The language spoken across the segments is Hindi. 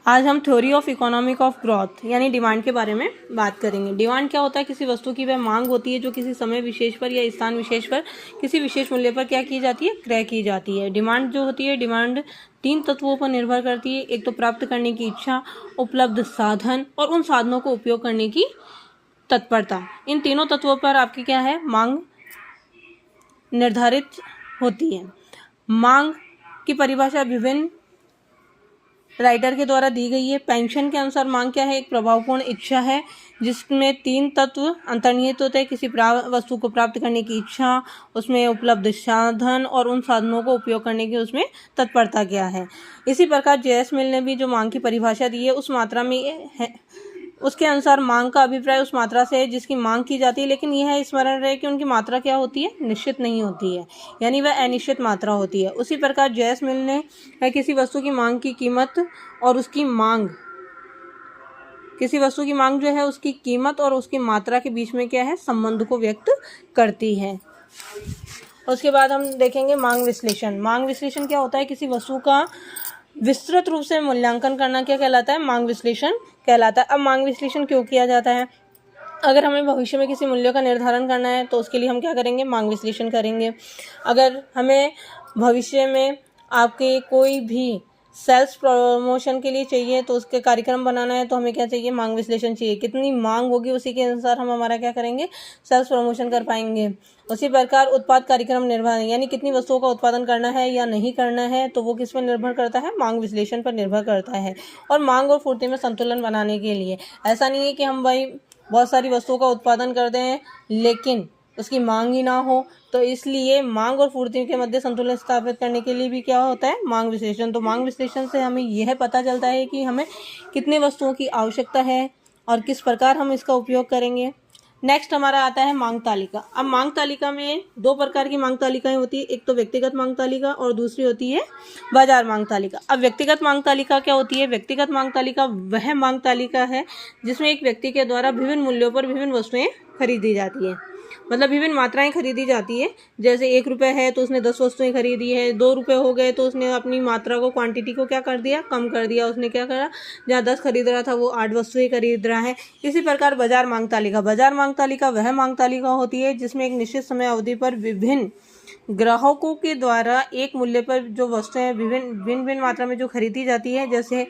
आज हम theory of economic of growth यानी डिमांड के बारे में बात करेंगे। डिमांड क्या होता है? किसी वस्तु की वह मांग होती है जो किसी समय विशेष पर या स्थान विशेष पर किसी विशेष मूल्य पर क्या की जाती है? क्रय की जाती है। डिमांड जो होती है, डिमांड 3 तत्वों पर निर्भर करती है। एक तो प्राप्त करने की इच्छा, उपलब्ध साधन और उन साधनों को उपयोग करने की तत्परता। इन तीनों तत्वों पर आपकी क्या है? मांग निर्धारित होती है। मांग की परिभाषा विभिन्न राइटर के द्वारा दी गई है। पेंशन के अनुसार मांग क्या है? एक प्रभावपूर्ण इच्छा है जिसमें 3 तत्व अंतर्निहित होते हैं। किसी वस्तु को प्राप्त करने की इच्छा, उसमें उपलब्ध साधन और उन साधनों को उपयोग करने की उसमें तत्परता क्या है। इसी प्रकार जे.एस. मिल ने भी जो मांग की परिभाषा दी है उस मात्रा में है, उसके अनुसार मांग का अभिप्राय उस मात्रा से है जिसकी मांग की जाती है, लेकिन यह स्मरण रहे कि उनकी मात्रा क्या होती है? निश्चित नहीं होती है, यानी वह अनिश्चित मात्रा होती है। उसी प्रकार जे.एस. मिल ने किसी वस्तु की मांग की कीमत और उसकी मांग, किसी वस्तु की मांग जो है उसकी कीमत और उसकी मात्रा के बीच में क्या है? संबंध को व्यक्त करती है। उसके बाद हम देखेंगे मांग विश्लेषण। मांग विश्लेषण क्या होता है? किसी वस्तु का विस्तृत रूप से मूल्यांकन करना क्या कहलाता है? मांग विश्लेषण कहलाता है। अब मांग विश्लेषण क्यों किया जाता है? अगर हमें भविष्य में किसी मूल्य का निर्धारण करना है तो उसके लिए हम क्या करेंगे? मांग विश्लेषण करेंगे। अगर हमें भविष्य में आपके कोई भी सेल्स प्रमोशन के लिए चाहिए तो उसके कार्यक्रम बनाना है तो हमें क्या चाहिए? मांग विश्लेषण चाहिए। कितनी मांग होगी उसी के अनुसार हम हमारा क्या करेंगे? सेल्स प्रमोशन कर पाएंगे। उसी प्रकार उत्पाद कार्यक्रम निर्माण, यानी कितनी वस्तुओं का उत्पादन करना है या नहीं करना है तो वो किस पर निर्भर करता है? मांग विश्लेषण पर निर्भर करता है। और मांग और पूर्ति में संतुलन बनाने के लिए ऐसा नहीं है कि हम भाई बहुत सारी वस्तुओं का उत्पादन कर दें लेकिन उसकी मांग ही ना हो, तो इसलिए मांग और पूर्ति के मध्य संतुलन स्थापित करने के लिए भी क्या होता है? मांग विश्लेषण। तो मांग विश्लेषण से हमें यह पता चलता है कि हमें कितने वस्तुओं की आवश्यकता है और किस प्रकार हम इसका उपयोग करेंगे। नेक्स्ट हमारा आता है मांग तालिका। अब मांग तालिका में 2 प्रकार की मांग तालिकाएं होती है, एक तो व्यक्तिगत मांग तालिका और दूसरी होती है बाजार मांग तालिका। अब व्यक्तिगत मांग तालिका क्या होती है? व्यक्तिगत मांग तालिका वह मांग तालिका है जिसमें एक व्यक्ति के द्वारा विभिन्न मूल्यों पर विभिन्न वस्तुएं खरीदी जाती है, मतलब विभिन्न मात्राएं खरीदी जाती है। जैसे 1 रुपये है तो उसने 10 वस्तुएं खरीदी है, 2 रुपये हो गए तो उसने अपनी मात्रा को, क्वांटिटी को क्या कर दिया? कम कर दिया। उसने क्या करा? जहाँ 10 खरीद रहा था वो 8 वस्तुएं खरीद रहा है। इसी प्रकार बाजार मांग तालिका। बाजार मांग तालिका वह मांग तालिका होती है जिसमें एक निश्चित समय अवधि पर विभिन्न ग्राहकों के द्वारा एक मूल्य पर जो वस्तुएं भिन्न मात्रा में जो खरीदी जाती है। जैसे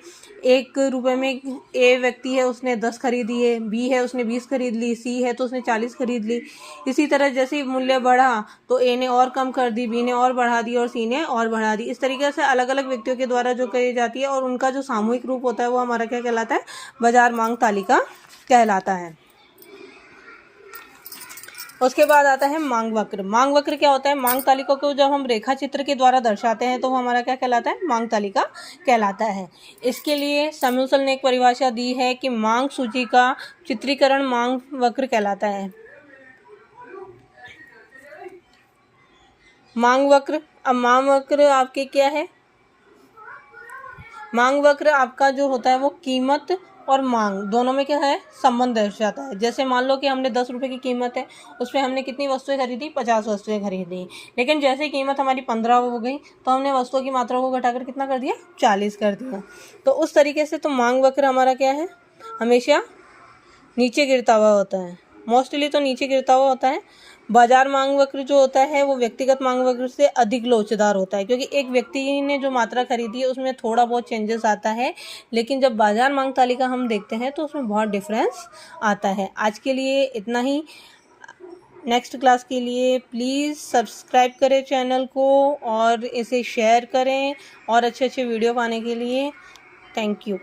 1 रुपये में ए व्यक्ति है उसने 10 खरीदी है, बी है उसने 20 खरीद ली, सी है तो उसने 40 खरीद ली। इसी तरह जैसे मूल्य बढ़ा तो ए ने और कम कर दी, बी ने और बढ़ा दी और सी ने और बढ़ा दी। इस तरीके से अलग अलग व्यक्तियों के द्वारा जो करी जाती है और उनका जो सामूहिक रूप होता है वो हमारा क्या कहलाता है? बाजार मांग तालिका कहलाता है। उसके बाद आता है मांग वक्र। मांग वक्र क्या होता है? मांग तालिका को जब हम रेखा चित्र के द्वारा दर्शाते हैं तो वो हमारा क्या कहलाता है? मांग तालिका कहलाता है। इसके लिए सैमुअल ने एक परिभाषा दी है कि मांग सूची का चित्रीकरण मांग वक्र कहलाता है। मांग वक्र। अब मांग वक्र आपके क्या है? मांग वक्र आपका जो होता है वो कीमत और मांग दोनों में क्या है? संबंध दर्शाता है। जैसे मान लो कि हमने 10 रुपये की कीमत है, उसमें हमने कितनी वस्तुएं खरीदी? 50 वस्तुएं खरीदी। लेकिन जैसे कीमत हमारी 15 हो गई तो हमने वस्तुओं की मात्रा को घटाकर कितना कर दिया? 40 कर दिया। तो उस तरीके से तो मांग वक्र हमारा क्या है? हमेशा नीचे गिरता हुआ होता है, मोस्टली तो नीचे गिरता हुआ होता है। बाजार मांग वक्र जो होता है वो व्यक्तिगत मांग वक्र से अधिक लोचदार होता है, क्योंकि एक व्यक्ति ने जो मात्रा खरीदी है उसमें थोड़ा बहुत चेंजेस आता है, लेकिन जब बाजार मांग तालिका हम देखते हैं तो उसमें बहुत डिफरेंस आता है। आज के लिए इतना ही। नेक्स्ट क्लास के लिए प्लीज़ सब्सक्राइब करें चैनल को और इसे शेयर करें और अच्छे अच्छे वीडियो पाने के लिए। Thank you.